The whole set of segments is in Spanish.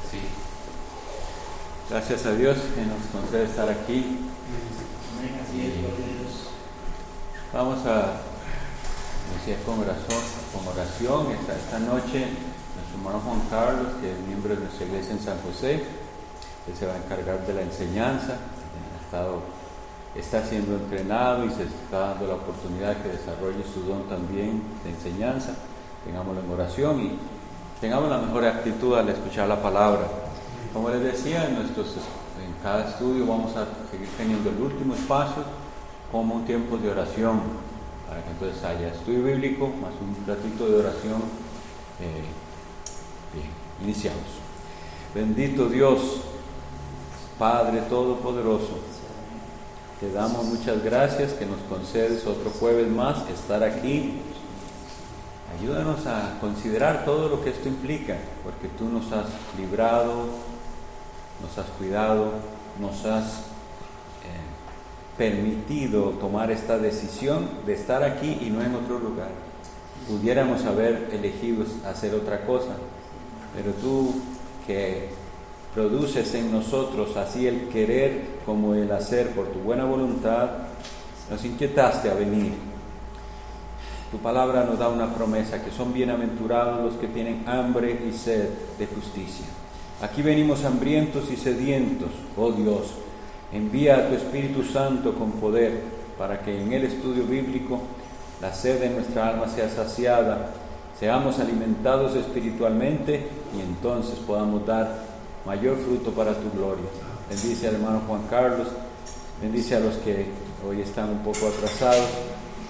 Sí. Gracias a Dios que nos concede estar aquí. Vamos a iniciar con oración. Esta noche nuestro hermano Juan Carlos, que es miembro de nuestra iglesia en San José, él se va a encargar de la enseñanza. Está siendo entrenado y se está dando la oportunidad de que desarrolle su don también de enseñanza. Tengámoslo en oración y tengamos la mejor actitud al escuchar la palabra. Como les decía, en cada estudio vamos a seguir teniendo el último espacio como un tiempo de oración, para que entonces haya estudio bíblico más un ratito de oración. Bien, iniciamos. Bendito Dios, Padre Todopoderoso, te damos muchas gracias que nos concedes otro jueves más estar aquí. Ayúdanos a considerar todo lo que esto implica, porque tú nos has librado, nos has cuidado, nos has permitido tomar esta decisión de estar aquí y no en otro lugar. Pudiéramos haber elegido hacer otra cosa, pero tú, que produces en nosotros así el querer como el hacer por tu buena voluntad, nos inquietaste a venir. Tu palabra nos da una promesa, que son bienaventurados los que tienen hambre y sed de justicia. Aquí venimos hambrientos y sedientos. Oh Dios, envía a tu Espíritu Santo con poder, para que en el estudio bíblico la sed de nuestra alma sea saciada, seamos alimentados espiritualmente y entonces podamos dar mayor fruto para tu gloria. Bendice al hermano Juan Carlos, bendice a los que hoy están un poco atrasados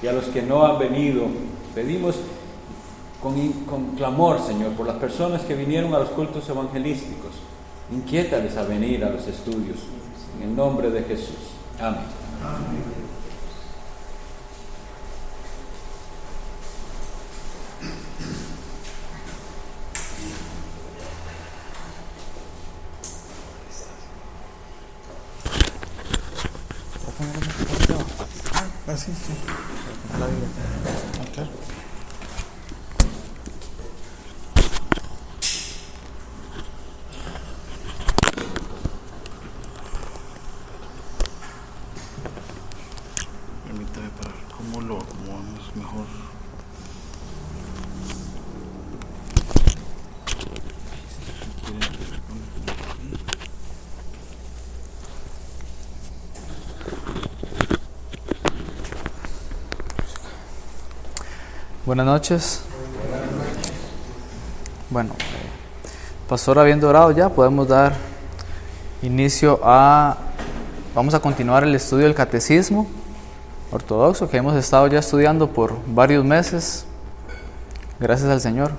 y a los que no han venido. Pedimos con clamor, Señor, por las personas que vinieron a los cultos evangelísticos. Inquiétales a venir a los estudios, en el nombre de Jesús. Amén. Amén. Sí. Okay. Permítame para cómo lo acomodamos mejor. Buenas noches. Bueno, pastor, habiendo orado ya, podemos dar inicio vamos a continuar el estudio del catecismo ortodoxo que hemos estado ya estudiando por varios meses, gracias al Señor.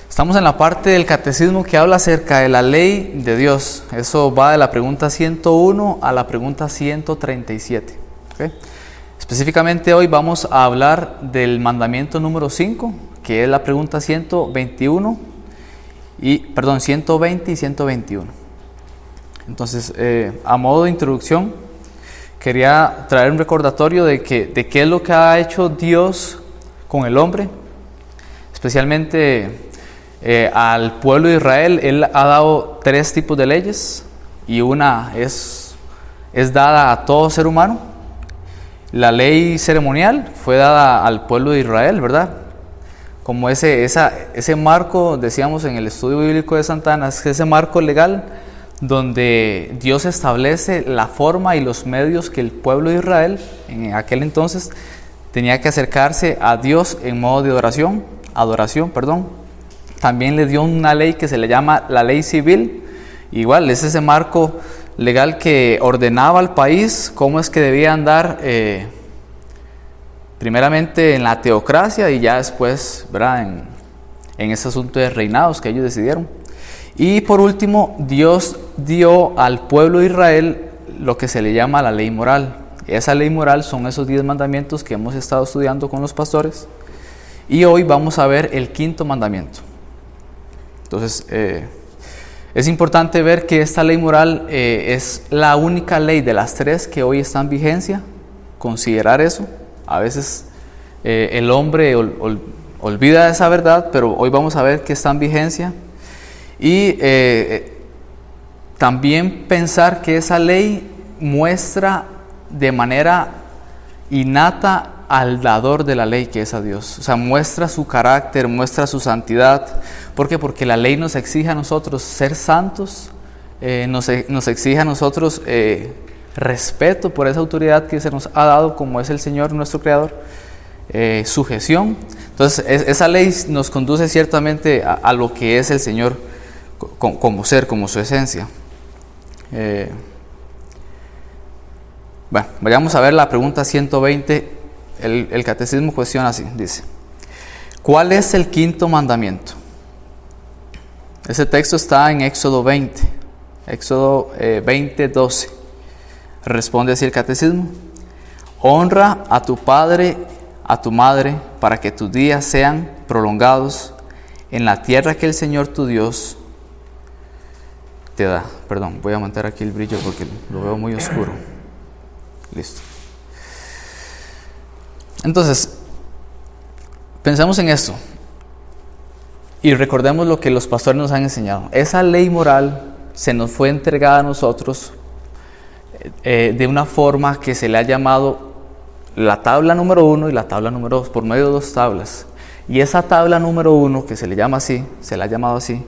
Estamos en la parte del catecismo que habla acerca de la ley de Dios. Eso va de la pregunta 101 a la pregunta 137. ¿Okay? Específicamente hoy vamos a hablar del mandamiento número 5, que es la pregunta 120 y 121. Entonces, a modo de introducción, quería traer un recordatorio de qué es lo que ha hecho Dios con el hombre, especialmente al pueblo de Israel. Él ha dado 3 tipos de leyes, y una es dada a todo ser humano. La ley ceremonial fue dada al pueblo de Israel, ¿verdad? Como ese marco, decíamos en el estudio bíblico de Santana, es ese marco legal donde Dios establece la forma y los medios que el pueblo de Israel en aquel entonces tenía que acercarse a Dios en modo de adoración. También le dio una ley que se le llama la ley civil. Igual es ese marco legal que ordenaba al país cómo es que debía andar, primeramente en la teocracia y ya después, ¿verdad?, en ese asunto de reinados que ellos decidieron. Y por último, Dios dio al pueblo de Israel lo que se le llama la ley moral. Esa ley moral son esos 10 mandamientos que hemos estado estudiando con los pastores, y hoy vamos a ver el 5º mandamiento. Entonces, es importante ver que esta ley moral es la única ley de las 3 que hoy está en vigencia. Considerar eso. A veces el hombre olvida esa verdad, pero hoy vamos a ver que está en vigencia. Y también pensar que esa ley muestra de manera innata al dador de la ley, que es a Dios. O sea, muestra su carácter, muestra su santidad. ¿Por qué? Porque la ley nos exige a nosotros ser santos, nos exige a nosotros respeto por esa autoridad que se nos ha dado, como es el Señor nuestro Creador, sujeción. Entonces esa ley nos conduce ciertamente a lo que es el Señor como ser, como su esencia. Bueno, vayamos a ver la pregunta 120. El catecismo cuestiona así, dice: ¿cuál es el quinto mandamiento? Ese texto está en Éxodo 20, Éxodo 20, 12. Responde así el catecismo: honra a tu padre, a tu madre, para que tus días sean prolongados en la tierra que el Señor tu Dios te da. Perdón, voy a aumentar aquí el brillo porque lo veo muy oscuro. Listo. Entonces, pensamos en esto y recordemos lo que los pastores nos han enseñado. Esa ley moral se nos fue entregada a nosotros de una forma que se le ha llamado la tabla número 1 y la tabla número 2, por medio de 2 tablas. Y esa tabla número 1, que se le llama así, se le ha llamado así,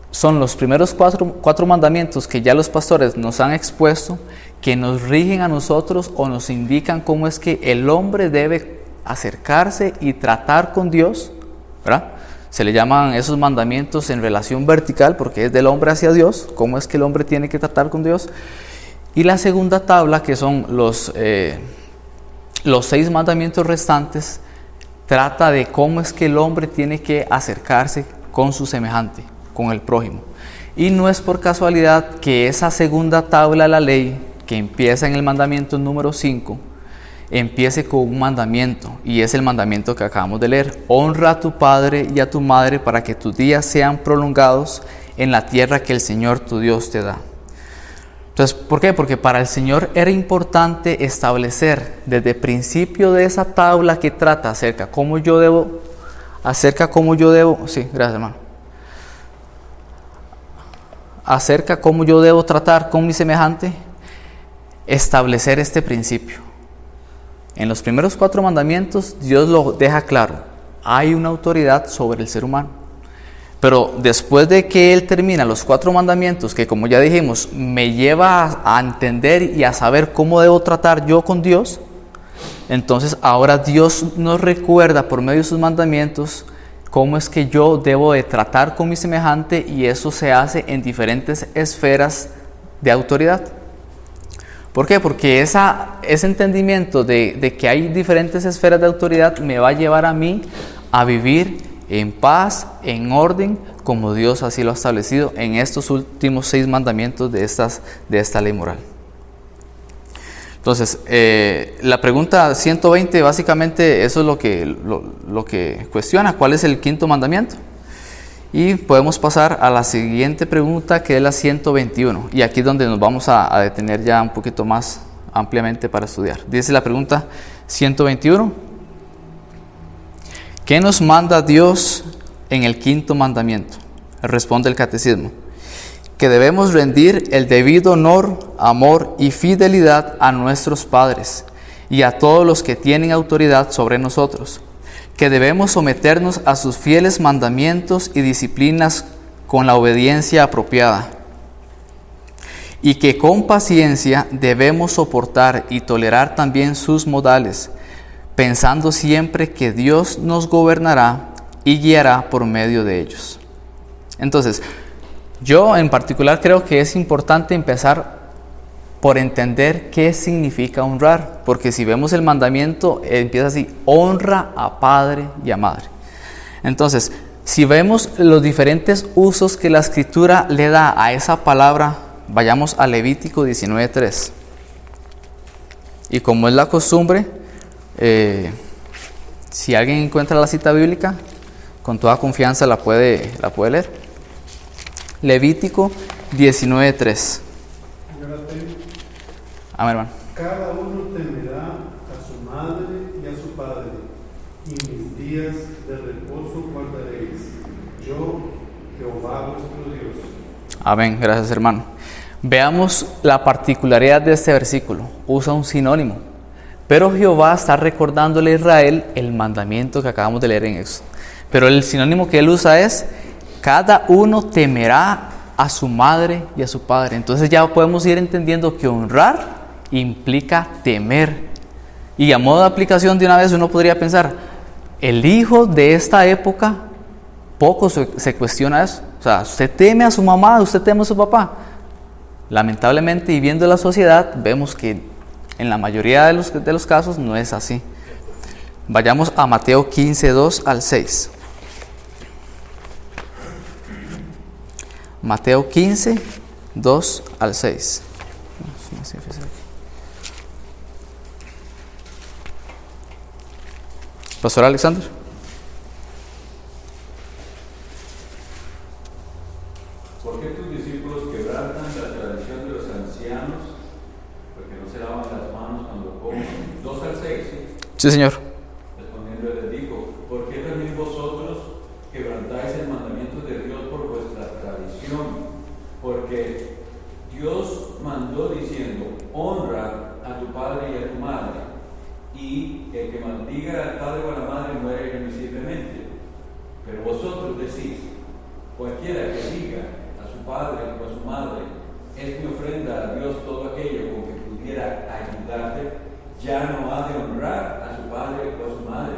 son los primeros cuatro mandamientos que ya los pastores nos han expuesto, que nos rigen a nosotros o nos indican cómo es que el hombre debe acercarse y tratar con Dios, ¿verdad? Se le llaman esos mandamientos en relación vertical porque es del hombre hacia Dios, cómo es que el hombre tiene que tratar con Dios. Y la segunda tabla, que son los 6 mandamientos restantes, trata de cómo es que el hombre tiene que acercarse con su semejante, con el prójimo. Y no es por casualidad que esa segunda tabla de la ley, que empieza en el mandamiento número 5, empiece con un mandamiento, y es el mandamiento que acabamos de leer: honra a tu padre y a tu madre para que tus días sean prolongados en la tierra que el Señor tu Dios te da. Entonces, ¿por qué? Porque para el Señor era importante establecer desde el principio de esa tabla que trata acerca cómo yo debo, sí, gracias hermano, acerca cómo yo debo tratar con mi semejante, establecer este principio. En los primeros 4 mandamientos Dios lo deja claro: hay una autoridad sobre el ser humano. Pero después de que Él termina los 4 mandamientos, que como ya dijimos, me lleva a entender y a saber cómo debo tratar yo con Dios, entonces ahora Dios nos recuerda por medio de sus mandamientos cómo es que yo debo de tratar con mi semejante, y eso se hace en diferentes esferas de autoridad. ¿Por qué? Porque ese entendimiento de que hay diferentes esferas de autoridad me va a llevar a mí a vivir en paz, en orden, como Dios así lo ha establecido en estos últimos 6 mandamientos de esta ley moral. Entonces, la pregunta 120 básicamente eso es lo que cuestiona: ¿cuál es el quinto mandamiento? Y podemos pasar a la siguiente pregunta, que es la 121, y aquí es donde nos vamos a detener ya un poquito más ampliamente para estudiar. Dice la pregunta 121: ¿qué nos manda Dios en el quinto mandamiento? Responde el catecismo: que debemos rendir el debido honor, amor y fidelidad a nuestros padres y a todos los que tienen autoridad sobre nosotros, que debemos someternos a sus fieles mandamientos y disciplinas con la obediencia apropiada, y que con paciencia debemos soportar y tolerar también sus modales, pensando siempre que Dios nos gobernará y guiará por medio de ellos. Entonces, yo en particular creo que es importante empezar por entender qué significa honrar, porque si vemos el mandamiento empieza así: honra a padre y a madre. Entonces, si vemos los diferentes usos que la Escritura le da a esa palabra, vayamos a Levítico 19:3. Y como es la costumbre, si alguien encuentra la cita bíblica, con toda confianza la puede leer. Levítico 19:3. Amén, hermano. Cada uno temerá a su madre y a su padre, y mis días de reposo guardaréis. Yo, Jehová vuestro Dios. Amén, gracias hermano. Veamos la particularidad de este versículo. Usa un sinónimo. Pero Jehová está recordándole a Israel el mandamiento que acabamos de leer en Éxodo. Pero el sinónimo que él usa es: cada uno temerá a su madre y a su padre. Entonces ya podemos ir entendiendo que honrar implica temer. Y a modo de aplicación, de una vez uno podría pensar, el hijo de esta época poco se cuestiona eso. O sea, usted teme a su mamá, usted teme a su papá. Lamentablemente, y viendo la sociedad, vemos que en la mayoría de los casos no es así. Vayamos a Mateo 15, 2 al 6. Mateo 15, 2 al 6. Pastor Alexander. ¿Por qué tus discípulos quebrantan la tradición de los ancianos? Porque no se lavan las manos cuando comen. 2 al 6, ¿sí? Sí, señor. Respondiendo les digo, ¿por qué también vosotros quebrantáis el mandamiento de Dios por vuestra tradición? Porque Dios mandó diciendo, honra a tu padre y a tu madre, y el que maldiga al padre o a la madre muere irremisiblemente. Pero vosotros decís, cualquiera que diga a su padre o a su madre, es mi ofrenda a Dios todo aquello con que pudiera ayudarte, ya no ha de honrar a su padre o a su madre.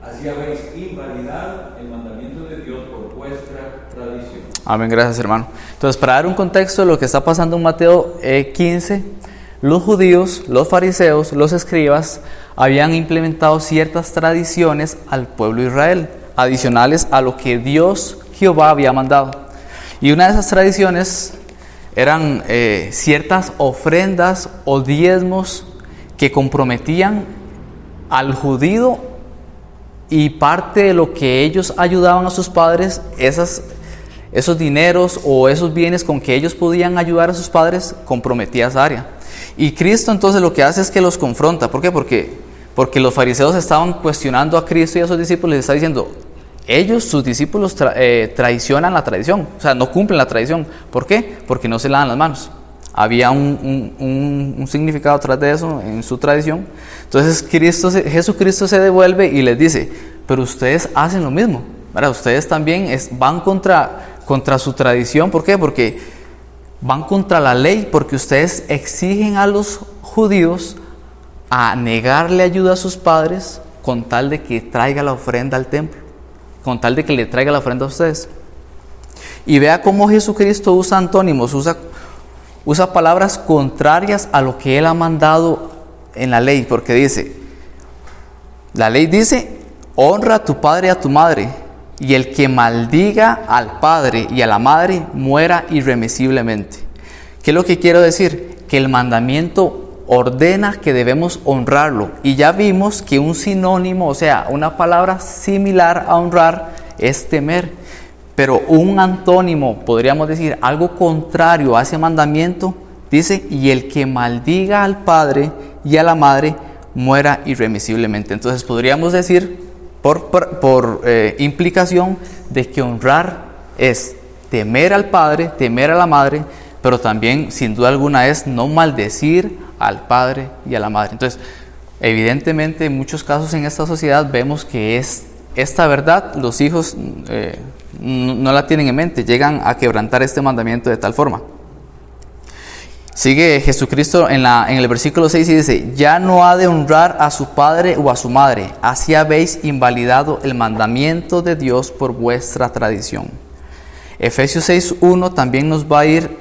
Así habéis invalidado el mandamiento de Dios por vuestra tradición. Amén, gracias hermano. Entonces, para dar un contexto de lo que está pasando en Mateo 15, los judíos, los fariseos, los escribas habían implementado ciertas tradiciones al pueblo de Israel, adicionales a lo que Dios, Jehová, había mandado. Y una de esas tradiciones eran ciertas ofrendas o diezmos que comprometían al judío, y parte de lo que ellos ayudaban a sus padres, esos dineros o esos bienes con que ellos podían ayudar a sus padres, comprometía esa área. Y Cristo entonces lo que hace es que los confronta. ¿Por qué? Porque los fariseos estaban cuestionando a Cristo y a sus discípulos. Les está diciendo, ellos, sus discípulos, traicionan la tradición. O sea, no cumplen la tradición. ¿Por qué? Porque no se lavan las manos. Había un significado atrás de eso en su tradición. Entonces Jesucristo se devuelve y les dice, pero ustedes hacen lo mismo, ¿verdad? Ustedes también van contra su tradición. ¿Por qué? Porque van contra la ley, porque ustedes exigen a los judíos a negarle ayuda a sus padres con tal de que traiga la ofrenda al templo, con tal de que le traiga la ofrenda a ustedes. Y vea cómo Jesucristo usa antónimos, usa palabras contrarias a lo que Él ha mandado en la ley, porque dice, la ley dice, honra a tu padre y a tu madre, y el que maldiga al padre y a la madre muera irremisiblemente. ¿Qué es lo que quiero decir? Que el mandamiento ordena que debemos honrarlo, y ya vimos que un sinónimo, o sea, una palabra similar a honrar es temer. Pero un antónimo, podríamos decir, algo contrario a ese mandamiento, dice, y el que maldiga al padre y a la madre muera irremisiblemente. Entonces podríamos decir, por implicación, de que honrar es temer al padre, temer a la madre, pero también, sin duda alguna, es no maldecir al padre y a la madre. Entonces, evidentemente, en muchos casos en esta sociedad vemos que esta verdad los hijos no la tienen en mente, llegan a quebrantar este mandamiento de tal forma. Sigue Jesucristo en el versículo 6 y dice, ya no ha de honrar a su padre o a su madre, así habéis invalidado el mandamiento de Dios por vuestra tradición. Efesios 6:1 también nos va a ir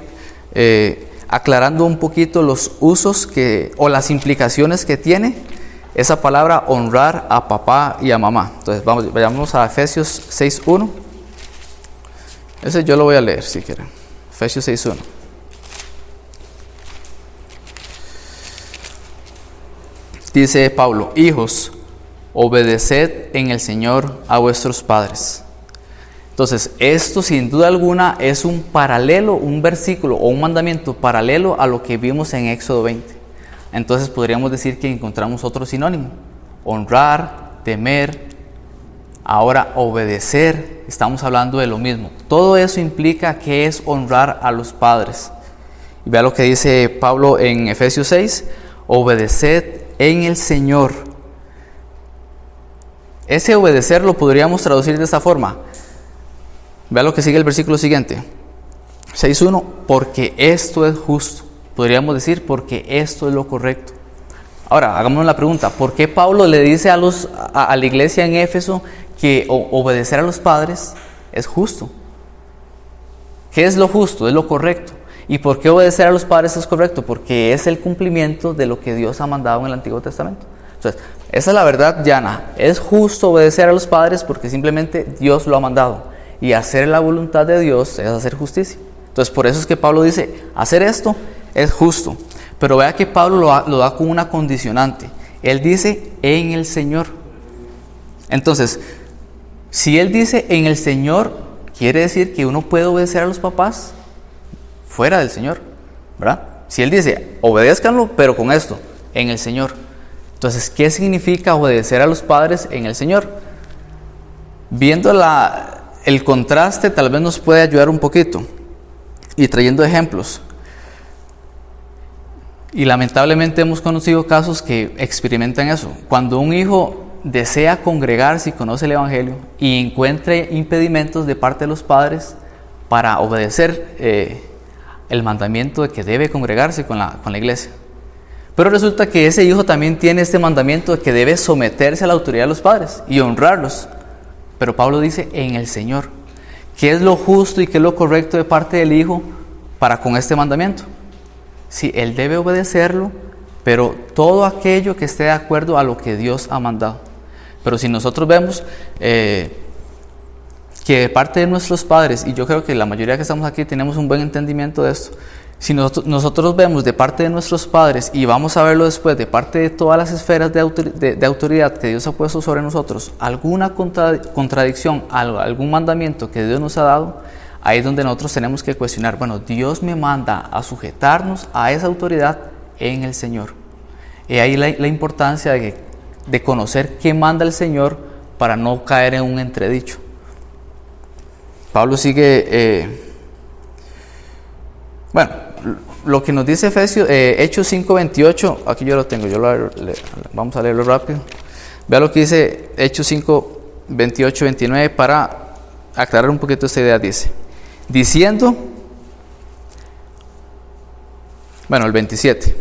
aclarando un poquito los usos o las implicaciones que tiene esa palabra honrar a papá y a mamá. Entonces vayamos a Efesios 6:1. Ese yo lo voy a leer si quieren. Efesios 6:1. Dice Pablo, hijos, obedeced en el Señor a vuestros padres. Entonces, esto sin duda alguna es un paralelo, un versículo o un mandamiento paralelo a lo que vimos en Éxodo 20. Entonces podríamos decir que encontramos otro sinónimo: honrar, temer, Ahora, obedecer, estamos hablando de lo mismo. Todo eso implica que es honrar a los padres. Y vea lo que dice Pablo en Efesios 6, obedeced en el Señor. Ese obedecer lo podríamos traducir de esta forma. Vea lo que sigue el versículo siguiente. 6.1, porque esto es justo. Podríamos decir, porque esto es lo correcto. Ahora, hagámonos la pregunta, ¿por qué Pablo le dice a la iglesia en Éfeso que obedecer a los padres es justo? ¿Qué es lo justo? Es lo correcto. ¿Y por qué obedecer a los padres es correcto? Porque es el cumplimiento de lo que Dios ha mandado en el Antiguo Testamento. Entonces, esa es la verdad llana. Es justo obedecer a los padres porque simplemente Dios lo ha mandado. Y hacer la voluntad de Dios es hacer justicia. Entonces, por eso es que Pablo dice, hacer esto es justo. Pero vea que Pablo lo da con una condicionante. Él dice, en el Señor. Entonces, si él dice, en el Señor, quiere decir que uno puede obedecer a los papás fuera del Señor, ¿verdad? Si él dice, obedézcanlo, pero con esto, en el Señor. Entonces, ¿qué significa obedecer a los padres en el Señor? Viendo el contraste, tal vez nos puede ayudar un poquito. Y trayendo ejemplos. Y lamentablemente hemos conocido casos que experimentan eso. Cuando un hijo desea congregarse y conoce el Evangelio y encuentre impedimentos de parte de los padres para obedecer el mandamiento de que debe congregarse con la iglesia. Pero resulta que ese hijo también tiene este mandamiento de que debe someterse a la autoridad de los padres y honrarlos. Pero Pablo dice, en el Señor. ¿Qué es lo justo y qué es lo correcto de parte del hijo para con este mandamiento? Sí, él debe obedecerlo, pero todo aquello que esté de acuerdo a lo que Dios ha mandado. Pero si nosotros vemos que de parte de nuestros padres, y yo creo que la mayoría que estamos aquí tenemos un buen entendimiento de esto, si nosotros vemos de parte de nuestros padres, y vamos a verlo después de parte de todas las esferas de autoridad que Dios ha puesto sobre nosotros, alguna contradicción, algún mandamiento que Dios nos ha dado, ahí es donde nosotros tenemos que cuestionar, bueno, Dios me manda a sujetarnos a esa autoridad en el Señor. Y ahí la importancia de conocer qué manda el Señor para no caer en un entredicho. Pablo sigue, lo que nos dice Hechos 5:28, aquí yo lo tengo, vamos a leerlo rápido. Vea lo que dice Hechos 5:28, 29 para aclarar un poquito esta idea. Dice, diciendo, el 27,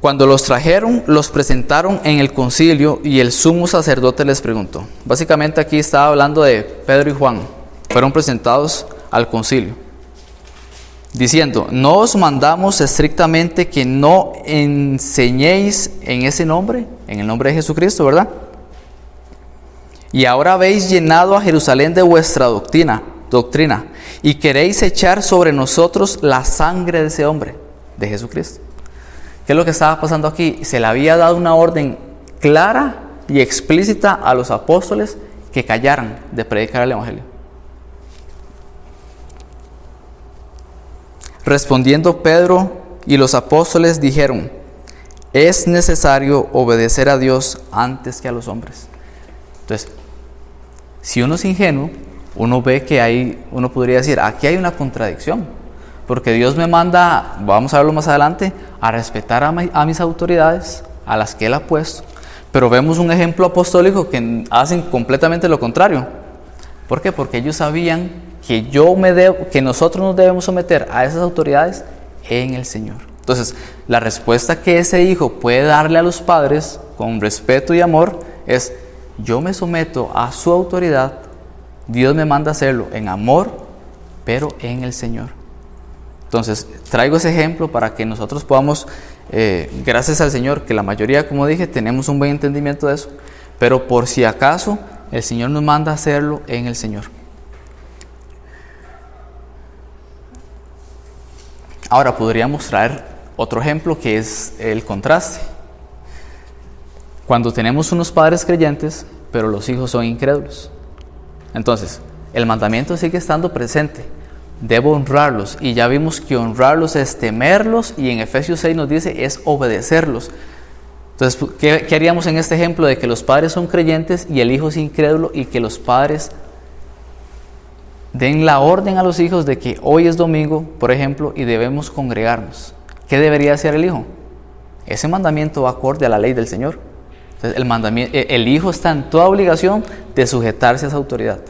cuando los trajeron, los presentaron en el concilio y el sumo sacerdote les preguntó. Básicamente aquí estaba hablando de Pedro y Juan, fueron presentados al concilio, diciendo, ¿no os mandamos estrictamente que no enseñéis en ese nombre, en el nombre de Jesucristo, verdad? Y ahora habéis llenado a Jerusalén de vuestra doctrina, y queréis echar sobre nosotros la sangre de ese hombre, de Jesucristo. ¿Qué es lo que estaba pasando aquí? Se le había dado una orden clara y explícita a los apóstoles que callaran de predicar el Evangelio. Respondiendo Pedro y los apóstoles dijeron, es necesario obedecer a Dios antes que a los hombres. Entonces, si uno es ingenuo, uno ve que uno podría decir, aquí hay una contradicción, porque Dios me manda, vamos a verlo más adelante, a respetar a mis autoridades, a las que Él ha puesto, pero vemos un ejemplo apostólico que hacen completamente lo contrario. ¿Por qué? Porque ellos sabían que nosotros nos debemos someter a esas autoridades en el Señor. Entonces, la respuesta que ese hijo puede darle a los padres con respeto y amor es, yo me someto a su autoridad, Dios me manda a hacerlo en amor, pero en el Señor. Entonces, traigo ese ejemplo para que nosotros podamos, gracias al Señor, que la mayoría, como dije, tenemos un buen entendimiento de eso, pero por si acaso, el Señor nos manda a hacerlo en el Señor. Ahora, podríamos traer otro ejemplo que es el contraste. Cuando tenemos unos padres creyentes, pero los hijos son incrédulos. Entonces, el mandamiento sigue estando presente. Debo honrarlos, y ya vimos que honrarlos es temerlos, y en Efesios 6 nos dice es obedecerlos. Entonces, ¿qué haríamos en este ejemplo de que los padres son creyentes y el hijo es incrédulo, y que los padres den la orden a los hijos de que hoy es domingo, por ejemplo, y debemos congregarnos? ¿Qué debería hacer el hijo? Ese mandamiento va acorde a la ley del Señor. Entonces, el hijo está en toda obligación de sujetarse a esa autoridad.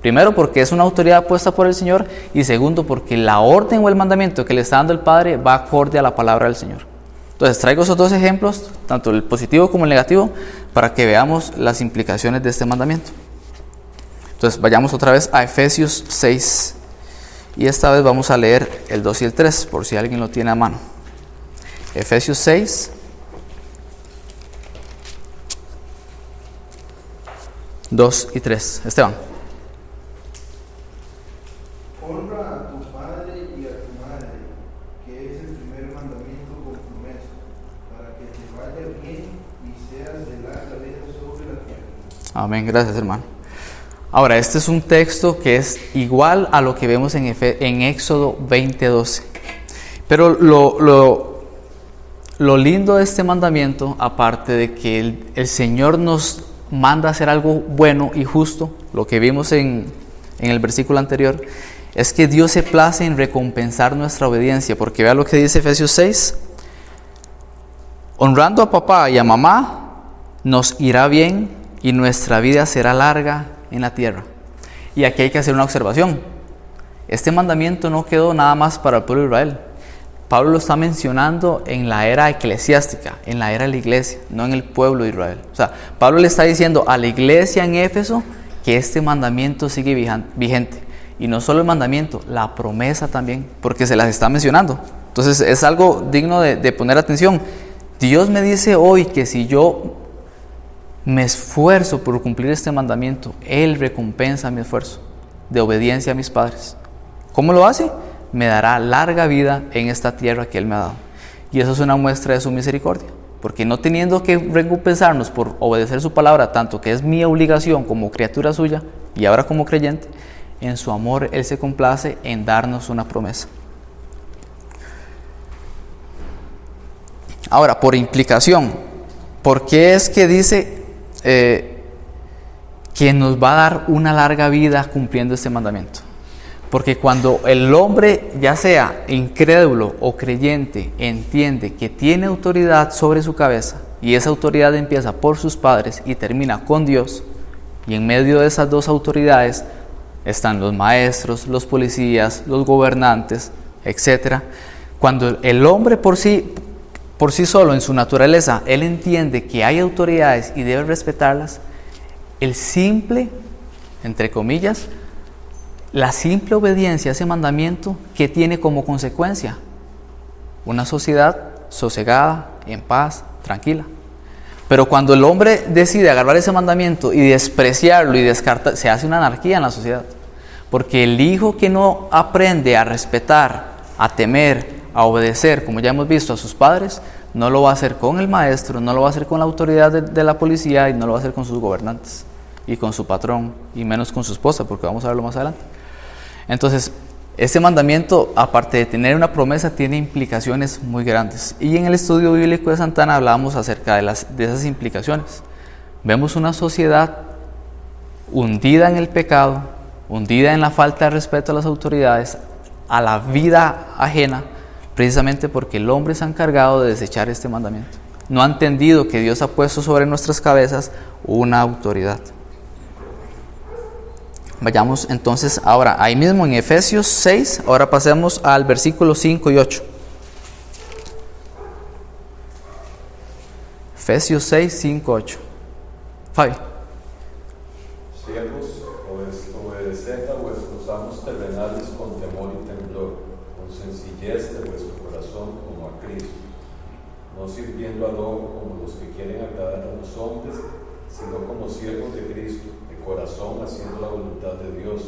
Primero, porque es una autoridad puesta por el Señor, y segundo, porque la orden o el mandamiento que le está dando el Padre va acorde a la palabra del Señor. Entonces, traigo esos dos ejemplos, tanto el positivo como el negativo, para que veamos las implicaciones de este mandamiento. Entonces, vayamos otra vez a Efesios 6, y esta vez vamos a leer el 2 y el 3, por si alguien lo tiene a mano. Efesios 6, 2 y 3. Esteban. Honra a tu padre y a tu madre, que es el primer mandamiento con promesa, para que te vaya bien y seas de larga vida sobre la tierra. Amén, gracias hermano. Ahora, este es un texto que es igual a lo que vemos en Éxodo 20:12. Pero lo lindo de este mandamiento, aparte de que el Señor nos manda a hacer algo bueno y justo, lo que vimos en el versículo anterior, es que Dios se place en recompensar nuestra obediencia, porque vea lo que dice Efesios 6: honrando a papá y a mamá, nos irá bien y nuestra vida será larga en la tierra. Y aquí hay que hacer una observación. Este mandamiento no quedó nada más para el pueblo de Israel. Pablo lo está mencionando en la era eclesiástica, en la era de la iglesia, no en el pueblo de Israel. O sea, Pablo le está diciendo a la iglesia en Éfeso que este mandamiento sigue vigente. Y no solo el mandamiento, la promesa también, porque se las está mencionando. Entonces es algo digno de poner atención. Dios me dice hoy que si yo me esfuerzo por cumplir este mandamiento, Él recompensa mi esfuerzo de obediencia a mis padres. ¿Cómo lo hace? Me dará larga vida en esta tierra que Él me ha dado. Y eso es una muestra de su misericordia, porque no teniendo que recompensarnos por obedecer su palabra, tanto que es mi obligación como criatura suya y ahora como creyente, en su amor Él se complace en darnos una promesa. Ahora, por implicación, ¿por qué es que dice que nos va a dar una larga vida cumpliendo este mandamiento? Porque cuando el hombre, ya sea incrédulo o creyente, entiende que tiene autoridad sobre su cabeza, y esa autoridad empieza por sus padres y termina con Dios, y en medio de esas dos autoridades están los maestros, los policías, los gobernantes, etc. Cuando el hombre por sí solo, en su naturaleza, él entiende que hay autoridades y debe respetarlas, el simple, entre comillas, la simple obediencia a ese mandamiento, ¿qué tiene como consecuencia? Una sociedad sosegada, en paz, tranquila. Pero cuando el hombre decide agarrar ese mandamiento y despreciarlo y descartar, se hace una anarquía en la sociedad. Porque el hijo que no aprende a respetar, a temer, a obedecer, como ya hemos visto, a sus padres, no lo va a hacer con el maestro, no lo va a hacer con la autoridad de la policía, y no lo va a hacer con sus gobernantes y con su patrón, y menos con su esposa, porque vamos a verlo más adelante. Entonces, este mandamiento, aparte de tener una promesa, tiene implicaciones muy grandes. Y en el estudio bíblico de Santana hablábamos acerca de esas implicaciones. Vemos una sociedad hundida en el pecado, hundida en la falta de respeto a las autoridades, a la vida ajena, precisamente porque el hombre se ha encargado de desechar este mandamiento. No ha entendido que Dios ha puesto sobre nuestras cabezas una autoridad. Vayamos entonces ahora, ahí mismo en Efesios 6, ahora pasemos al versículo 5 y 8. Efesios 6, 5, 8. Fabi. Siervos, obedeced a vuestros amos terrenales con temor y temblor, con sencillez de vuestro corazón como a Cristo, no sirviendo al ojo como los que quieren agradar a los hombres, sino como siervos de Cristo, de corazón haciendo la voluntad de Dios,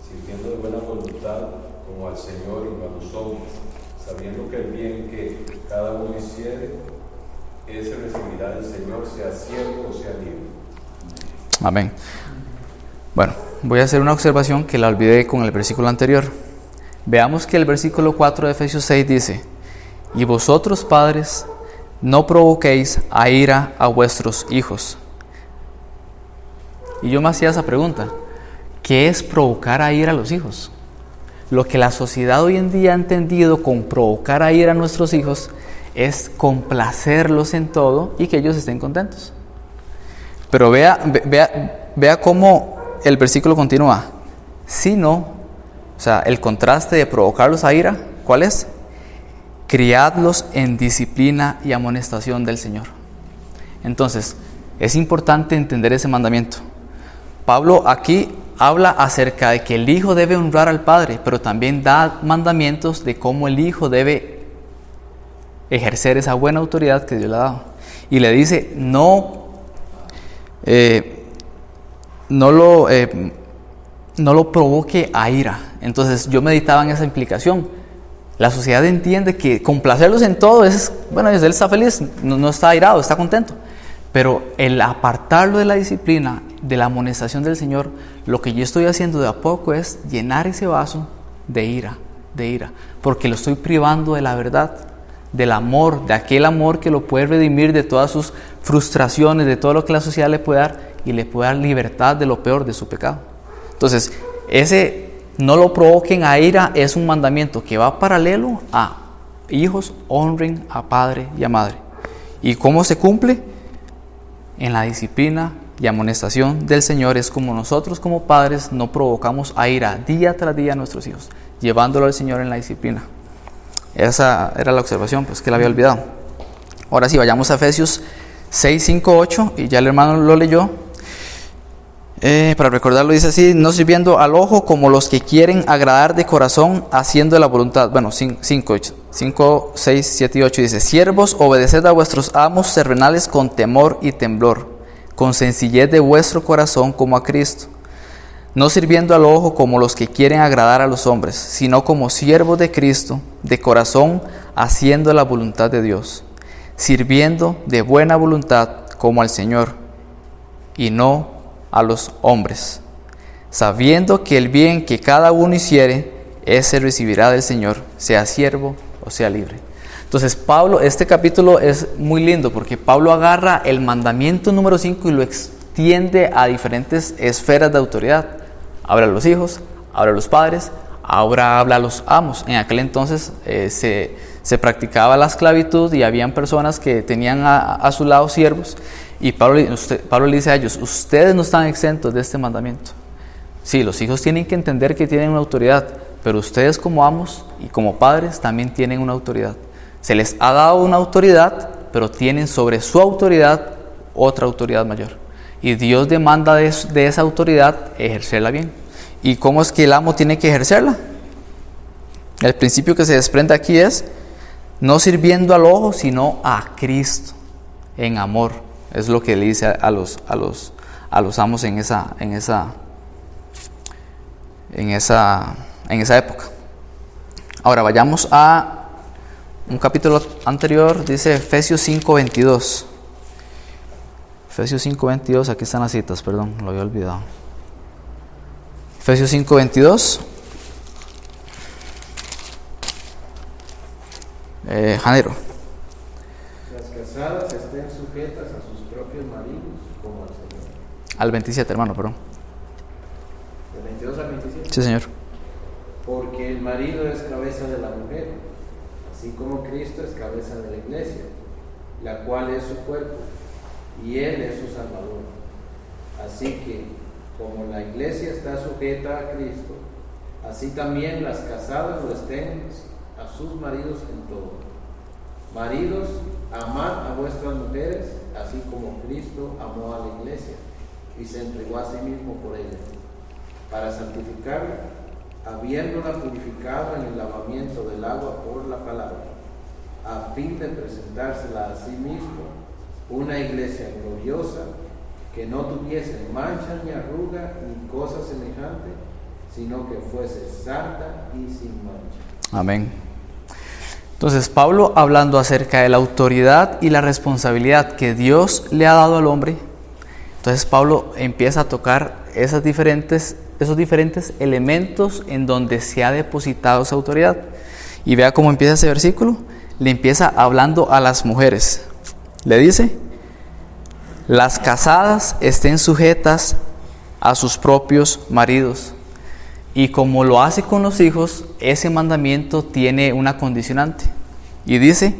sirviendo de buena voluntad como al Señor y no a los hombres, sabiendo que el bien que cada uno hiciere, ese recibirá del Señor, sea siervo o sea libre. Amén. Bueno, voy a hacer una observación que la olvidé con el versículo anterior. Veamos que el versículo 4 de Efesios 6 dice: y vosotros, padres, no provoquéis a ira a vuestros hijos. Y yo me hacía esa pregunta, ¿qué es provocar a ira a los hijos? Lo que la sociedad hoy en día ha entendido con provocar a ira a nuestros hijos es complacerlos en todo y que ellos estén contentos. Pero vea cómo el versículo continúa. Si no, o sea, el contraste de provocarlos a ira, ¿cuál es? Criadlos en disciplina y amonestación del Señor. Entonces, es importante entender ese mandamiento. Pablo aquí habla acerca de que el hijo debe honrar al padre, pero también da mandamientos de cómo el hijo debe ejercer esa buena autoridad que Dios le ha dado. Y le dice, no lo provoque a ira. Entonces yo meditaba en esa implicación. La sociedad entiende que complacerlos en todo es, bueno, él está feliz, no está airado, está contento. Pero el apartarlo de la disciplina, de la amonestación del Señor, lo que yo estoy haciendo de a poco es llenar ese vaso de ira, porque lo estoy privando de la verdad, del amor, de aquel amor que lo puede redimir de todas sus frustraciones, de todo lo que la sociedad le puede dar, y le puede dar libertad de lo peor de su pecado. Entonces, ese no lo provoquen a ira es un mandamiento que va paralelo a hijos honren a padre y a madre. ¿Y cómo se cumple? En la disciplina y amonestación del Señor. Es como nosotros como padres no provocamos a ira día tras día a nuestros hijos, llevándolo al Señor en la disciplina. Esa era la observación, pues que la había olvidado. Ahora sí, vayamos a Efesios 6, 5, 8, y ya el hermano lo leyó. Para recordarlo dice así: no sirviendo al ojo como los que quieren agradar de corazón, haciendo la voluntad. Bueno, 5, 6, 7 y 8 dice: siervos, obedeced a vuestros amos terrenales con temor y temblor, con sencillez de vuestro corazón como a Cristo, no sirviendo al ojo como los que quieren agradar a los hombres, sino como siervos de Cristo, de corazón, haciendo la voluntad de Dios, sirviendo de buena voluntad como al Señor, y no a los hombres, sabiendo que el bien que cada uno hiciere, ese recibirá del Señor, sea siervo o sea libre. Entonces Pablo, este capítulo es muy lindo porque Pablo agarra el mandamiento número 5 y lo extiende a diferentes esferas de autoridad. Habla a los hijos, habla a los padres, ahora habla a los amos. En aquel entonces se practicaba la esclavitud y habían personas que tenían a su lado siervos. Y Pablo le dice a ellos: ustedes no están exentos de este mandamiento. Sí, los hijos tienen que entender que tienen una autoridad, pero ustedes como amos y como padres también tienen una autoridad. Se les ha dado una autoridad, pero tienen sobre su autoridad otra autoridad mayor. Y Dios demanda de esa autoridad ejercerla bien. ¿Y cómo es que el amo tiene que ejercerla? El principio que se desprende aquí es no sirviendo al ojo, sino a Cristo en amor. Es lo que le dice a los amos en esa época. Ahora vayamos a un capítulo anterior, dice Efesios 5:22. Efesios 5:22, aquí están las citas, perdón, lo había olvidado. Efesios 5:22. Janero. Las casadas estén sujetas a sus propios maridos como al Señor. Al 27, hermano, perdón. ¿De 22 al 27? Sí, señor. Porque el marido es cabeza de la mujer, así como Cristo es cabeza de la iglesia, la cual es su cuerpo, y Él es su Salvador. Así que, como la iglesia está sujeta a Cristo, así también las casadas lo estén a sus maridos en todo. Maridos, amad a vuestras mujeres, así como Cristo amó a la iglesia y se entregó a sí mismo por ella, para santificarla, habiéndola purificado en el lavamiento del agua por la palabra, a fin de presentársela a sí mismo una iglesia gloriosa, que no tuviese mancha ni arruga ni cosa semejante, sino que fuese santa y sin mancha. Amén. Entonces Pablo, hablando acerca de la autoridad y la responsabilidad que Dios le ha dado al hombre, entonces Pablo empieza a tocar esos diferentes elementos en donde se ha depositado esa autoridad. Y vea cómo empieza ese versículo. Le empieza hablando a las mujeres. le dice: las casadas estén sujetas a sus propios maridos. Y como lo hace con los hijos, ese mandamiento tiene una condicionante. Y dice: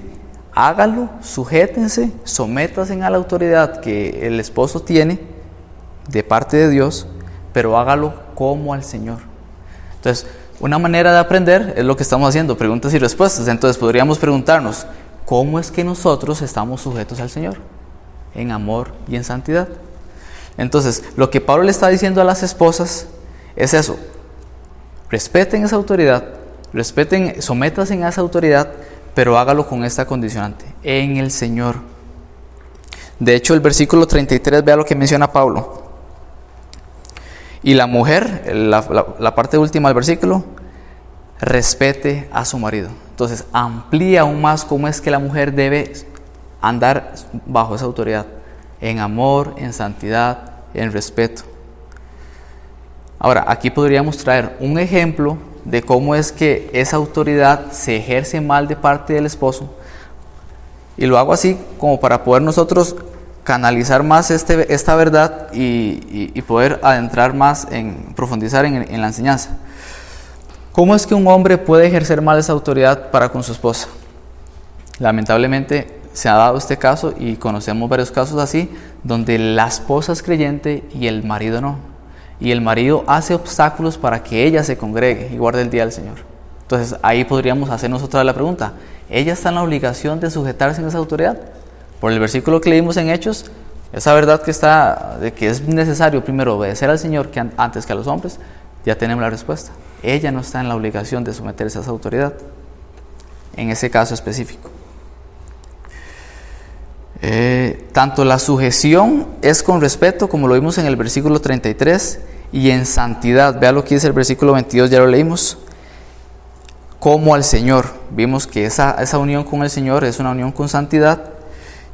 hágalo, sujétense, sométanse a la autoridad que el esposo tiene de parte de Dios, pero hágalo como al Señor. Entonces, una manera de aprender es lo que estamos haciendo, preguntas y respuestas. Entonces podríamos preguntarnos: ¿cómo es que nosotros estamos sujetos al Señor? En amor y en santidad. Entonces, lo que Pablo le está diciendo a las esposas es eso: respeten esa autoridad, sométanse a esa autoridad, pero hágalo con esta condicionante: en el Señor. De hecho, el versículo 33, vea lo que menciona Pablo. Y la mujer, la parte última del versículo, respete a su marido. Entonces, amplía aún más cómo es que la mujer debe andar bajo esa autoridad: en amor, en santidad, en respeto. Ahora, aquí podríamos traer un ejemplo de cómo es que esa autoridad se ejerce mal de parte del esposo, y lo hago así como para poder nosotros canalizar más esta verdad y poder adentrar más, profundizar en la enseñanza. ¿Cómo es que un hombre puede ejercer mal esa autoridad para con su esposa? Lamentablemente se ha dado este caso, y conocemos varios casos así, donde la esposa es creyente y el marido no. Y el marido hace obstáculos para que ella se congregue y guarde el día del Señor. Entonces ahí podríamos hacernos otra vez la pregunta: ¿ella está en la obligación de sujetarse a esa autoridad? Por el versículo que leímos en Hechos, esa verdad que está, de que es necesario primero obedecer al Señor antes que a los hombres, ya tenemos la respuesta. Ella no está en la obligación de someterse a esa autoridad, en ese caso específico. Tanto la sujeción es con respeto, como lo vimos en el versículo 33, y en santidad. Vea lo que dice el versículo 22, ya lo leímos: como al Señor. Vimos que esa unión con el Señor es una unión con santidad.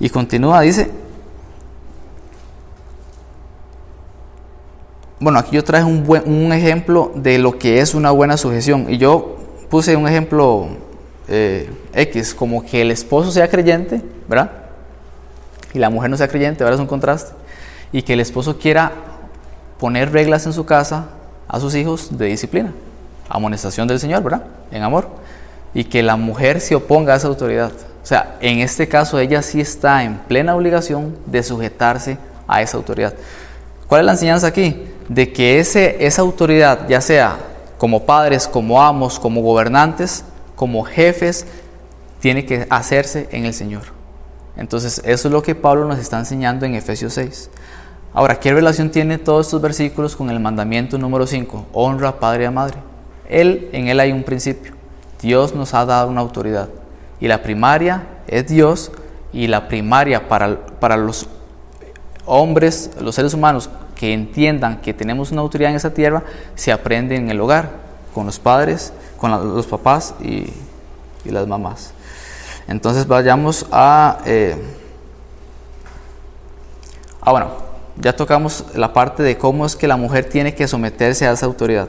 Y continúa, dice, bueno, aquí yo traje un ejemplo de lo que es una buena sujeción, y yo puse un ejemplo X, como que el esposo sea creyente, ¿verdad? Y la mujer no sea creyente. Ahora es un contraste. Y que el esposo quiera poner reglas en su casa a sus hijos de disciplina, amonestación del Señor, ¿verdad? En amor. Y que la mujer se oponga a esa autoridad. O sea, en este caso ella sí está en plena obligación de sujetarse a esa autoridad. ¿Cuál es la enseñanza aquí? De que esa autoridad, ya sea como padres, como amos, como gobernantes, como jefes, tiene que hacerse en el Señor. Entonces, eso es lo que Pablo nos está enseñando en Efesios 6. Ahora, ¿qué relación tienen todos estos versículos con el mandamiento número 5? Honra a padre y a madre. En él hay un principio. Dios nos ha dado una autoridad. Y la primaria es Dios, y la primaria para los hombres, los seres humanos que entiendan que tenemos una autoridad en esa tierra, se aprende en el hogar, con los padres, con los papás y las mamás. Entonces vayamos bueno, ya tocamos la parte de cómo es que la mujer tiene que someterse a esa autoridad.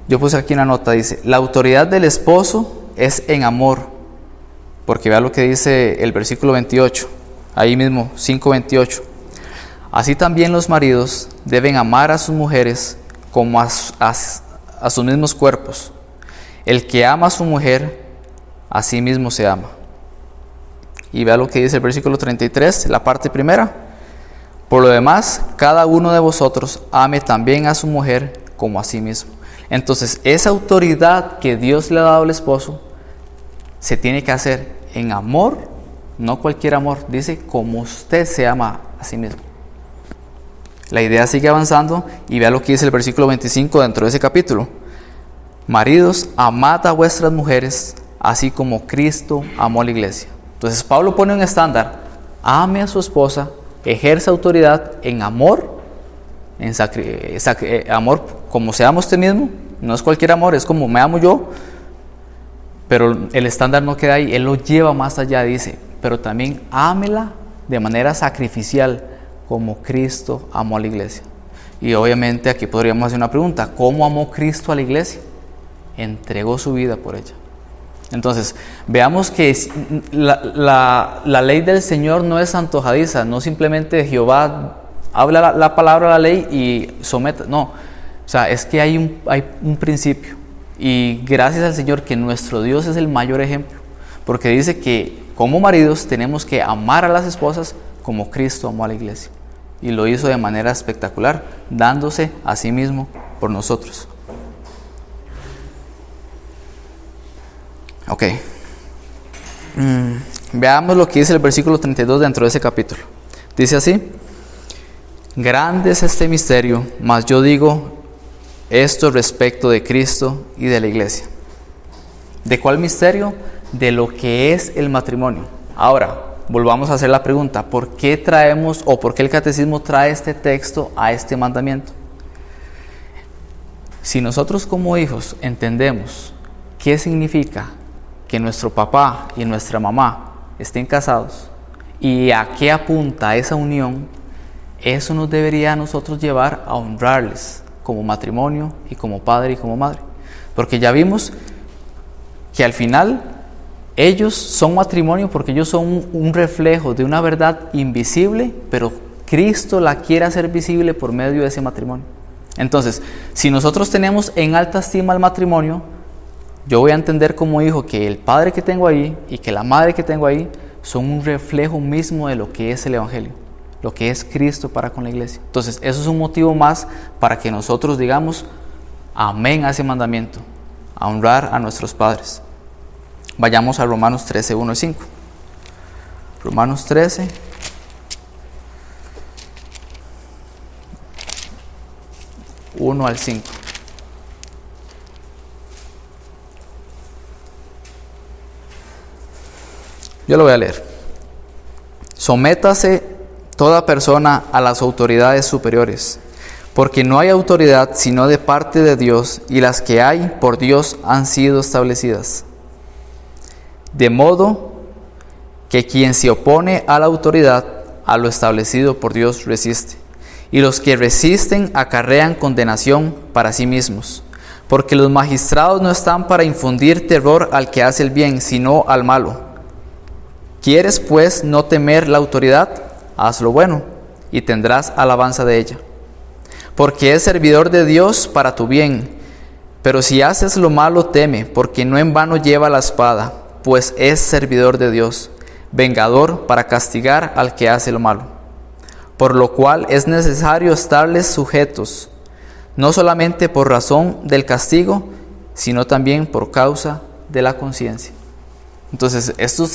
Yo puse aquí una nota, dice: la autoridad del esposo es en amor, porque vea lo que dice el versículo 28, ahí mismo, 5:28. Así también los maridos deben amar a sus mujeres como a sus mismos cuerpos. El que ama a su mujer, a sí mismo se ama. Y vea lo que dice el versículo 33, la parte primera: por lo demás, cada uno de vosotros ame también a su mujer como a sí mismo. Entonces, esa autoridad que Dios le ha dado al esposo se tiene que hacer en amor, no cualquier amor. Dice: como usted se ama a sí mismo. La idea sigue avanzando, y vea lo que dice el versículo 25 dentro de ese capítulo: maridos, amad a vuestras mujeres, así como Cristo amó a la iglesia. Entonces Pablo pone un estándar: ame a su esposa, ejerza autoridad en amor, amor como se ama usted mismo. No es cualquier amor, es como me amo yo. Pero el estándar no queda ahí, él lo lleva más allá. Dice: pero también ámela de manera sacrificial, como Cristo amó a la iglesia. Y obviamente aquí podríamos hacer una pregunta: ¿cómo amó Cristo a la iglesia? Entregó su vida por ella. Entonces, veamos que la ley del Señor no es antojadiza, no simplemente Jehová habla la palabra, la ley y somete, no. O sea, es que hay un principio. Y gracias al Señor que nuestro Dios es el mayor ejemplo, porque dice que como maridos tenemos que amar a las esposas como Cristo amó a la iglesia. Y lo hizo de manera espectacular, dándose a sí mismo por nosotros. Ok. Veamos lo que dice el versículo 32 dentro de ese capítulo. Dice así: grande es este misterio, mas yo digo esto respecto de Cristo y de la iglesia. ¿De cuál misterio? De lo que es el matrimonio. Ahora, volvamos a hacer la pregunta: ¿por qué traemos o por qué el catecismo trae este texto a este mandamiento? Si nosotros como hijos entendemos qué significa que nuestro papá y nuestra mamá estén casados y a qué apunta esa unión, eso nos debería a nosotros llevar a honrarles como matrimonio y como padre y como madre. Porque ya vimos que al final ellos son matrimonio porque ellos son un reflejo de una verdad invisible, pero Cristo la quiere hacer visible por medio de ese matrimonio. Entonces, si nosotros tenemos en alta estima el matrimonio, yo voy a entender como hijo que el padre que tengo ahí y que la madre que tengo ahí son un reflejo mismo de lo que es el Evangelio, lo que es Cristo para con la iglesia. Entonces, eso es un motivo más para que nosotros digamos amén a ese mandamiento, a honrar a nuestros padres. Vayamos a Romanos 13, 1 y 5. Romanos 13. Uno al 5. Yo lo voy a leer. Sométase toda persona a las autoridades superiores, porque no hay autoridad sino de parte de Dios, y las que hay por Dios han sido establecidas. De modo que quien se opone a la autoridad, a lo establecido por Dios resiste, y los que resisten acarrean condenación para sí mismos, porque los magistrados no están para infundir terror al que hace el bien, sino al malo. ¿Quieres pues no temer la autoridad? Haz lo bueno, y tendrás alabanza de ella, porque es servidor de Dios para tu bien. Pero si haces lo malo, teme, porque no en vano lleva la espada, pues es servidor de Dios, vengador para castigar al que hace lo malo. Por lo cual es necesario estarles sujetos, no solamente por razón del castigo, sino también por causa de la conciencia. Entonces, esto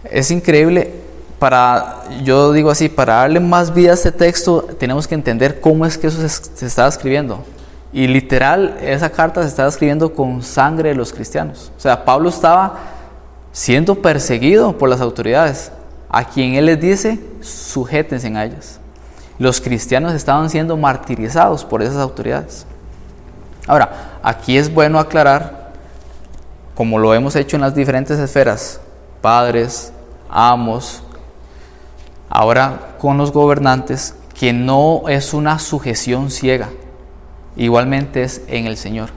es increíble. Yo digo así, para darle más vida a este texto, tenemos que entender cómo es que eso se estaba escribiendo. Y literal, esa carta se estaba escribiendo con sangre de los cristianos. O sea, Pablo estaba siendo perseguido por las autoridades, a quien él les dice, sujétense a ellas. Los cristianos estaban siendo martirizados por esas autoridades. Ahora, aquí es bueno aclarar, como lo hemos hecho en las diferentes esferas, padres, amos, ahora con los gobernantes, que no es una sujeción ciega, igualmente es en el Señor.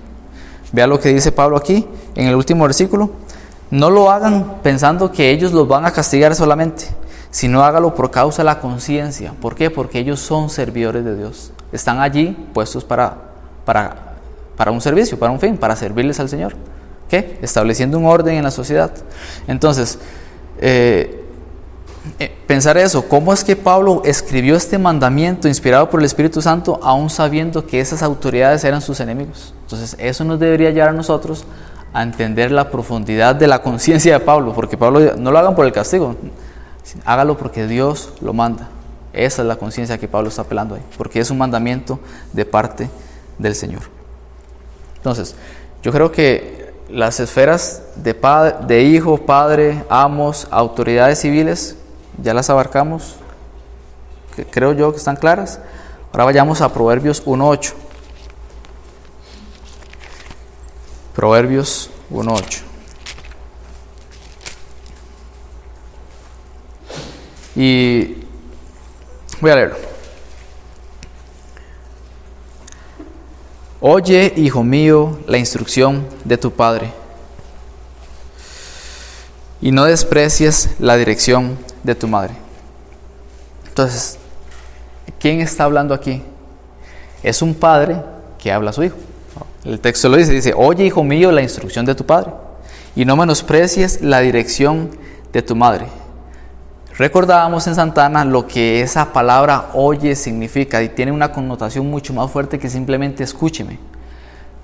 Vea lo que dice Pablo aquí, en el último versículo: no lo hagan pensando que ellos los van a castigar solamente, sino hágalo por causa de la conciencia. ¿Por qué? Porque ellos son servidores de Dios, están allí puestos para un servicio, para un fin, para servirles al Señor. ¿Qué? Estableciendo un orden en la sociedad. Entonces, pensar eso, ¿cómo es que Pablo escribió este mandamiento inspirado por el Espíritu Santo aún sabiendo que esas autoridades eran sus enemigos? Entonces, eso nos debería llevar a nosotros a entender la profundidad de la conciencia de Pablo, porque Pablo, no lo hagan por el castigo, hágalo porque Dios lo manda. Esa es la conciencia que Pablo está apelando ahí, porque es un mandamiento de parte del Señor. Entonces, yo creo que las esferas de hijo, padre, amos, autoridades civiles, ya las abarcamos, que creo yo que están claras. Ahora vayamos a Proverbios 1.8. Proverbios 1.8. Y voy a leerlo. Oye, hijo mío, la instrucción de tu padre, y no desprecies la dirección de tu madre. Entonces, ¿quién está hablando aquí? Es un padre que habla a su hijo. El texto lo dice, oye, hijo mío, la instrucción de tu padre, y no menosprecies la dirección de tu madre. Recordábamos en Santana lo que esa palabra oye significa, y tiene una connotación mucho más fuerte que simplemente escúcheme.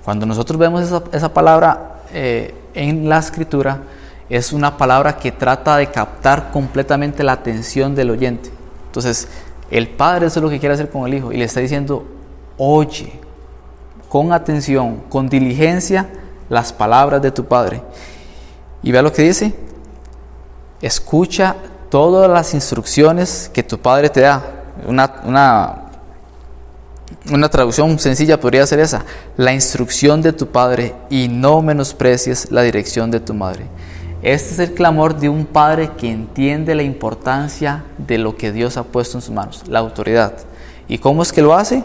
Cuando nosotros vemos esa palabra en la Escritura, es una palabra que trata de captar completamente la atención del oyente. Entonces, el padre eso es lo que quiere hacer con el hijo, y le está diciendo, oye con atención, con diligencia, las palabras de tu padre. Y vea lo que dice, escucha todas las instrucciones que tu padre te da. Una traducción sencilla podría ser esa: la instrucción de tu padre, y no menosprecies la dirección de tu madre. Este es el clamor de un padre que entiende la importancia de lo que Dios ha puesto en sus manos, la autoridad. ¿Y cómo es que lo hace?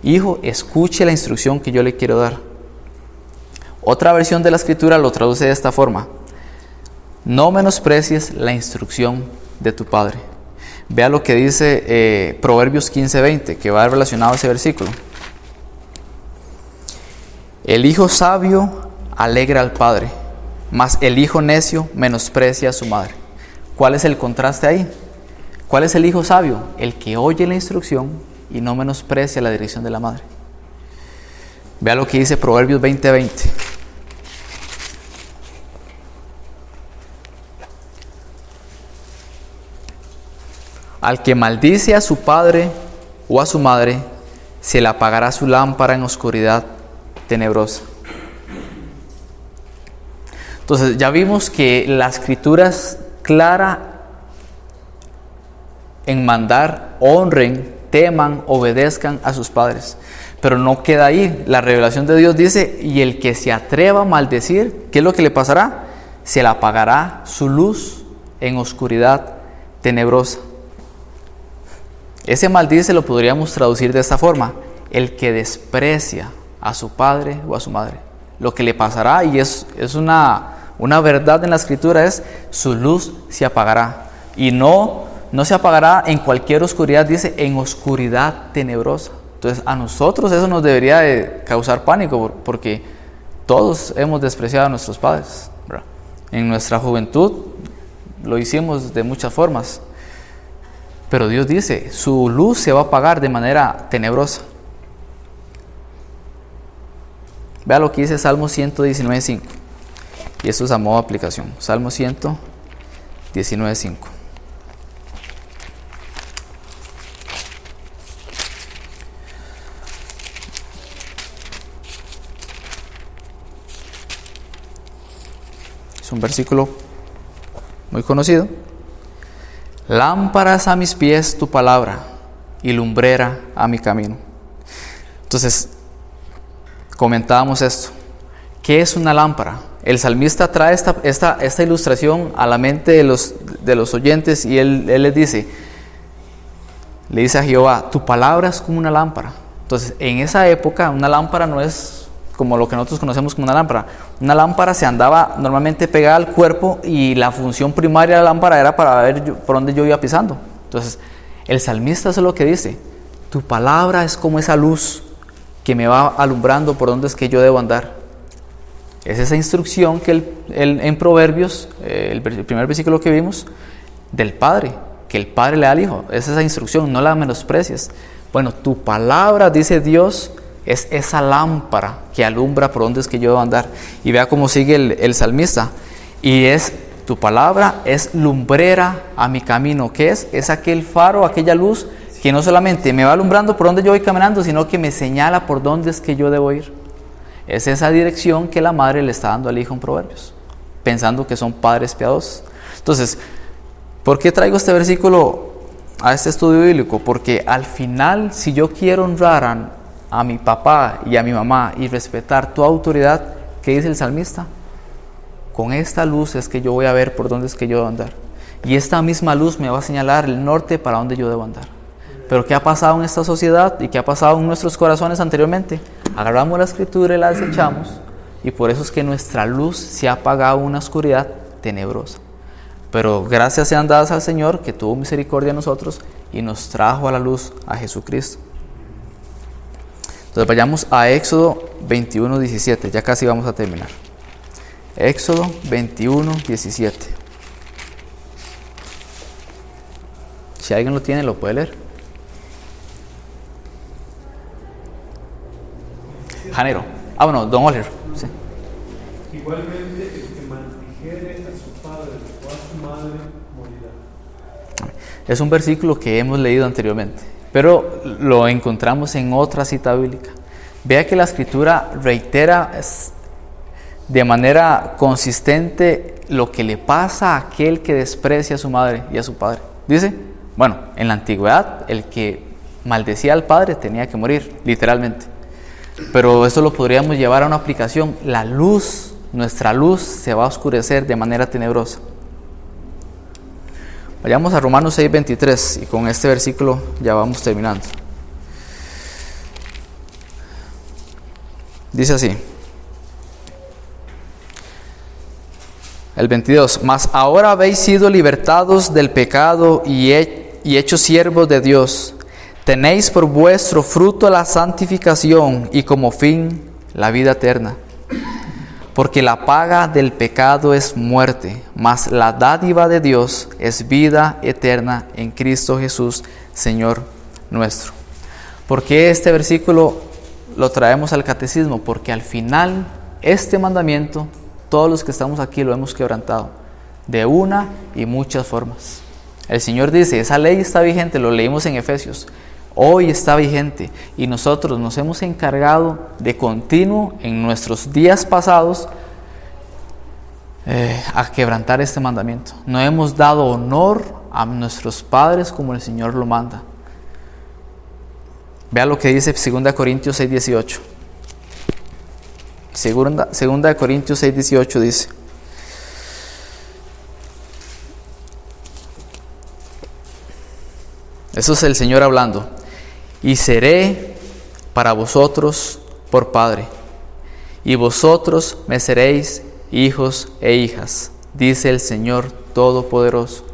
Hijo, escuche la instrucción que yo le quiero dar. Otra versión de la Escritura lo traduce de esta forma: no menosprecies la instrucción de tu padre. Vea lo que dice Proverbios 15:20, que va relacionado a ese versículo. El hijo sabio alegra al padre, mas el hijo necio menosprecia a su madre. ¿Cuál es el contraste ahí? ¿Cuál es el hijo sabio? El que oye la instrucción y no menosprecia la dirección de la madre. Vea lo que dice Proverbios 20:20. Al que maldice a su padre o a su madre, se le apagará su lámpara en oscuridad tenebrosa. Entonces, ya vimos que la Escritura es clara en mandar, honren, teman, obedezcan a sus padres. Pero no queda ahí. La revelación de Dios dice, y el que se atreva a maldecir, ¿qué es lo que le pasará? Se le apagará su luz en oscuridad tenebrosa. Ese maldice lo podríamos traducir de esta forma: el que desprecia a su padre o a su madre. Lo que le pasará, y es una verdad en la Escritura, es su luz se apagará. Y no se apagará en cualquier oscuridad, dice en oscuridad tenebrosa. Entonces a nosotros eso nos debería de causar pánico, porque todos hemos despreciado a nuestros padres, ¿verdad? En nuestra juventud lo hicimos de muchas formas. Pero Dios dice, su luz se va a apagar de manera tenebrosa. Vea lo que dice Salmo 119:5. Y esto es a modo de aplicación. Salmo 119:5. Es un versículo muy conocido. Lámparas a mis pies tu palabra, y lumbrera a mi camino. Entonces, comentábamos esto. ¿Qué es una lámpara? El salmista trae esta ilustración a la mente de los oyentes, y él le dice a Jehová, tu palabra es como una lámpara. Entonces, en esa época, una lámpara no es como lo que nosotros conocemos como una lámpara. Una lámpara se andaba normalmente pegada al cuerpo, y la función primaria de la lámpara era para ver por dónde yo iba pisando. Entonces, el salmista eso es lo que dice: tu palabra es como esa luz que me va alumbrando por dónde es que yo debo andar. Es esa instrucción que él en Proverbios, el primer versículo que vimos, del Padre, que el Padre le da al Hijo. Es esa instrucción, no la menosprecies. Bueno, tu palabra, dice Dios, es esa lámpara que alumbra por dónde es que yo debo andar. Y vea cómo sigue el salmista. Y tu palabra es lumbrera a mi camino. ¿Qué es? Es aquel faro, aquella luz que no solamente me va alumbrando por dónde yo voy caminando, sino que me señala por dónde es que yo debo ir. Es esa dirección que la madre le está dando al hijo en Proverbios, pensando que son padres piadosos. Entonces, ¿por qué traigo este versículo a este estudio bíblico? Porque al final, si yo quiero honrar a mi papá y a mi mamá y respetar tu autoridad, ¿qué dice el salmista? Con esta luz es que yo voy a ver por dónde es que yo debo andar. Y esta misma luz me va a señalar el norte para dónde yo debo andar. Pero ¿qué ha pasado en esta sociedad y qué ha pasado en nuestros corazones anteriormente? Agarramos la Escritura y la desechamos, y por eso es que nuestra luz se ha apagado en una oscuridad tenebrosa. Pero gracias sean dadas al Señor, que tuvo misericordia de nosotros y nos trajo a la luz a Jesucristo. Entonces vayamos a Éxodo 21, 17. Ya casi vamos a terminar. Éxodo 21, 17. Si alguien lo tiene, lo puede leer. Janero. Bueno, don Oliver. Sí. Igualmente, el que maldijere a su padre o a su madre morirá. Es un versículo que hemos leído anteriormente, pero lo encontramos en otra cita bíblica. Vea que la Escritura reitera de manera consistente lo que le pasa a aquel que desprecia a su madre y a su padre. Dice, bueno, en la antigüedad el que maldecía al padre tenía que morir, literalmente. Pero esto lo podríamos llevar a una aplicación. La luz, nuestra luz, se va a oscurecer de manera tenebrosa. Vayamos a Romanos 6:23 y con este versículo ya vamos terminando. Dice así. El 22. Mas ahora habéis sido libertados del pecado y hechos siervos de Dios. Tenéis por vuestro fruto la santificación y como fin la vida eterna. Porque la paga del pecado es muerte, mas la dádiva de Dios es vida eterna en Cristo Jesús, Señor nuestro. ¿Por qué este versículo lo traemos al catecismo? Porque al final este mandamiento, todos los que estamos aquí lo hemos quebrantado de una y muchas formas. El Señor dice, esa ley está vigente, lo leímos en Efesios. Hoy está vigente y nosotros nos hemos encargado de continuo en nuestros días pasados a quebrantar este mandamiento. No hemos dado honor a nuestros padres como el Señor lo manda. Vea lo que dice 2 Corintios 6:18. 2 Corintios 6:18 dice: eso es el Señor hablando. Y seré para vosotros por Padre, y vosotros me seréis hijos e hijas, dice el Señor Todopoderoso.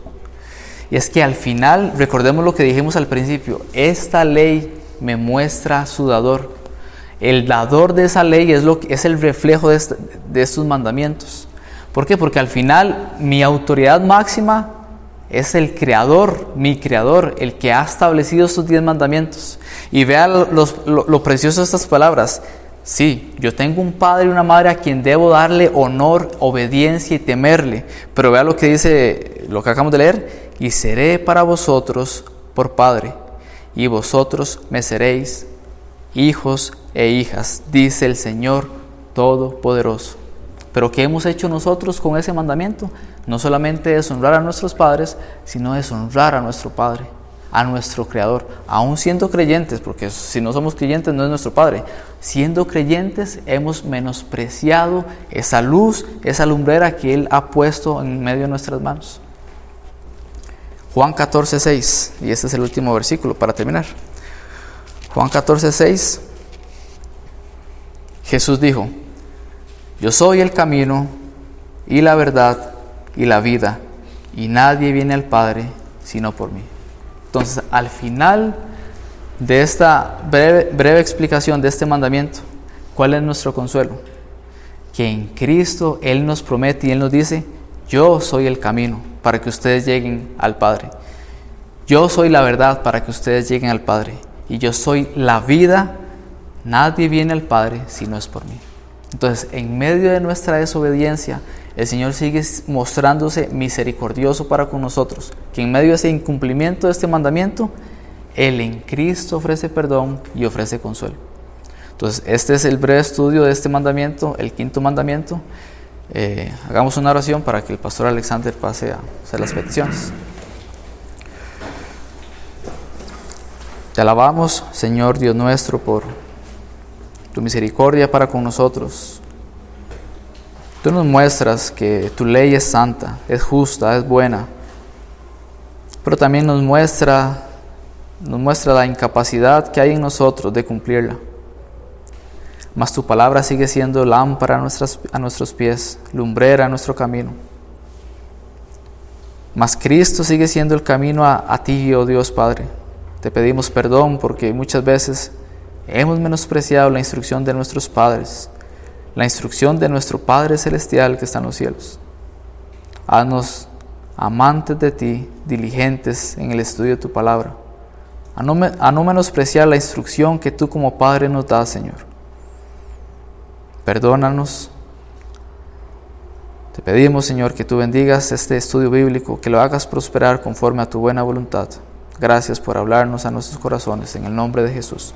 Y es que al final, recordemos lo que dijimos al principio, esta ley me muestra su dador. El dador de esa ley es el reflejo de estos mandamientos. ¿Por qué? Porque al final mi autoridad máxima es el Creador, mi Creador, el que ha establecido estos 10 mandamientos. Y vea lo precioso de estas palabras. Sí, yo tengo un padre y una madre a quien debo darle honor, obediencia y temerle. Pero vea lo que dice, lo que acabamos de leer. Y seré para vosotros por Padre, y vosotros me seréis hijos e hijas, dice el Señor Todopoderoso. Pero ¿qué hemos hecho nosotros con ese mandamiento? No solamente deshonrar a nuestros padres, sino deshonrar a nuestro Padre, a nuestro Creador, aún siendo creyentes, porque si no somos creyentes no es nuestro Padre. Siendo creyentes hemos menospreciado esa luz, esa lumbrera que Él ha puesto en medio de nuestras manos. Juan 14:6, y este es el último versículo para terminar. Juan 14:6, Jesús dijo: yo soy el camino y la verdad y la vida, y nadie viene al Padre sino por mí. Entonces, al final de esta breve explicación de este mandamiento, ¿cuál es nuestro consuelo? Que en Cristo Él nos promete y Él nos dice: yo soy el camino para que ustedes lleguen al Padre. Yo soy la verdad para que ustedes lleguen al Padre. Y yo soy la vida. Nadie viene al Padre si no es por mí. Entonces, en medio de nuestra desobediencia, el Señor sigue mostrándose misericordioso para con nosotros, que en medio de ese incumplimiento de este mandamiento, Él en Cristo ofrece perdón y ofrece consuelo. Entonces, este es el breve estudio de este mandamiento, el 5º mandamiento. Hagamos una oración para que el pastor Alexander pase a hacer las peticiones. Te alabamos, Señor Dios nuestro, por tu misericordia para con nosotros. Tú nos muestras que tu ley es santa, es justa, es buena, pero también nos muestra la incapacidad que hay en nosotros de cumplirla. Mas tu palabra sigue siendo lámpara a nuestros pies, lumbrera a nuestro camino. Mas Cristo sigue siendo el camino a ti, oh Dios Padre. Te pedimos perdón porque muchas veces hemos menospreciado la instrucción de nuestros padres, la instrucción de nuestro Padre Celestial que está en los cielos. Haznos amantes de ti, diligentes en el estudio de tu palabra, a no menospreciar la instrucción que tú como Padre nos das, Señor. Perdónanos. Te pedimos, Señor, que tú bendigas este estudio bíblico, que lo hagas prosperar conforme a tu buena voluntad. Gracias por hablarnos a nuestros corazones, en el nombre de Jesús.